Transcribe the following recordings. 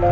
夫妻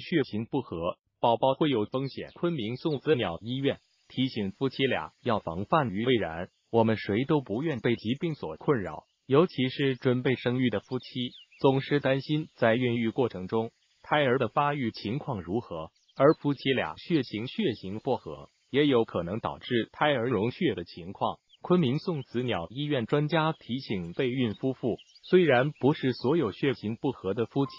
血型不合，宝宝会有风险。昆明送子鸟医院提醒夫妻俩要防范于未然。我们谁都不愿被疾病所困扰，尤其是准备生育的夫妻，总是担心在孕育过程中胎儿的发育情况如何，而夫妻俩血型不合，也有可能导致胎儿溶血的情况。昆明送子鸟医院专家提醒备孕夫妇，虽然不是所有血型不合的夫妻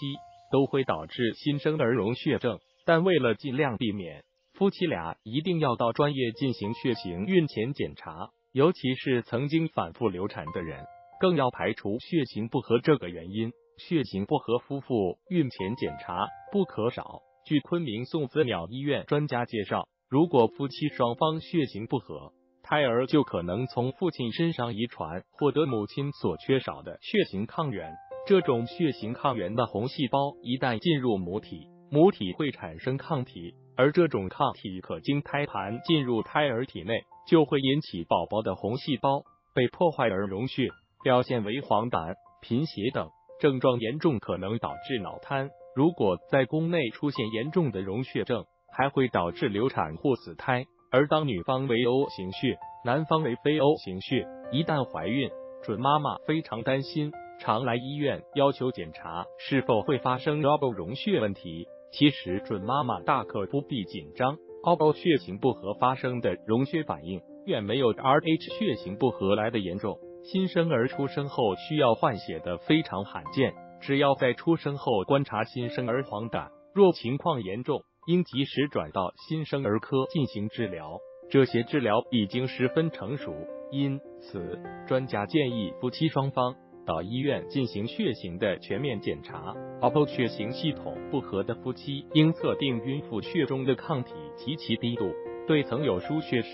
都会导致新生儿溶血症，但为了尽量避免，夫妻俩一定要到专业进行血型孕前检查，尤其是曾经反复流产的人，更要排除血型不合这个原因。血型不合夫妇孕前检查不可少。据昆明送子鸟医院专家介绍，如果夫妻双方血型不合，胎儿就可能从父亲身上遗传获得母亲所缺少的血型抗原。这种血型抗原的红细胞一旦进入母体，母体会产生抗体，而这种抗体可经胎盘进入胎儿体内，就会引起宝宝的红细胞被破坏而溶血，表现为黄疸、贫血等，症状严重可能导致脑瘫。如果在宫内出现严重的溶血症，还会导致流产或死胎。而当女方为 O 型血，男方为非 O 型血，一旦怀孕，准妈妈非常担心，常来医院要求检查是否会发生 O 溶血问题。其实准妈妈大可不必紧张， O 血型不合发生的溶血反应远没有 Rh 血型不合来的严重。新生儿出生后需要换血的非常罕见，只要在出生后观察新生儿黄疸，若情况严重，应及时转到新生儿科进行治疗，这些治疗已经十分成熟。因此，专家建议夫妻双方到医院进行血型的全面检查。O 血型系统不合的夫妻应测定孕妇血中的抗体及其低度。对曾有输血史、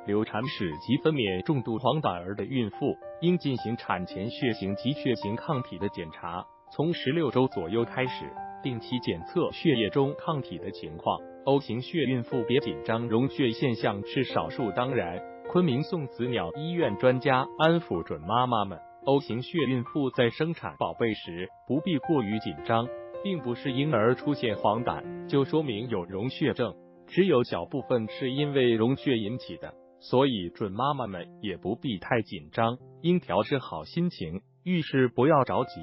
流产史及分娩重度黄疸儿的孕妇，应进行产前血型及血型抗体的检查，从16周左右开始定期检测血液中抗体的情况。O 型血孕妇别紧张，溶血现象是少数当然。昆明送子鸟医院专家安抚准妈妈们，O 型血孕妇在生产宝贝时不必过于紧张，并不是婴儿出现黄疸就说明有溶血症，只有小部分是因为溶血引起的，所以准妈妈们也不必太紧张，应调试好心情，遇事不要着急。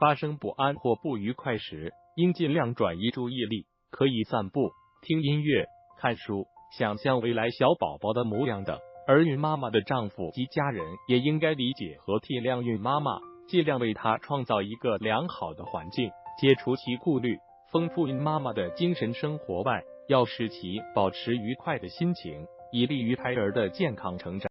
发生不安或不愉快时，应尽量转移注意力，可以散步、听音乐、看书、想象未来小宝宝的模样等。而孕妈妈的丈夫及家人也应该理解和体谅孕妈妈，尽量为她创造一个良好的环境，解除其顾虑，丰富孕妈妈的精神生活外，要使其保持愉快的心情，以利于胎儿的健康成长。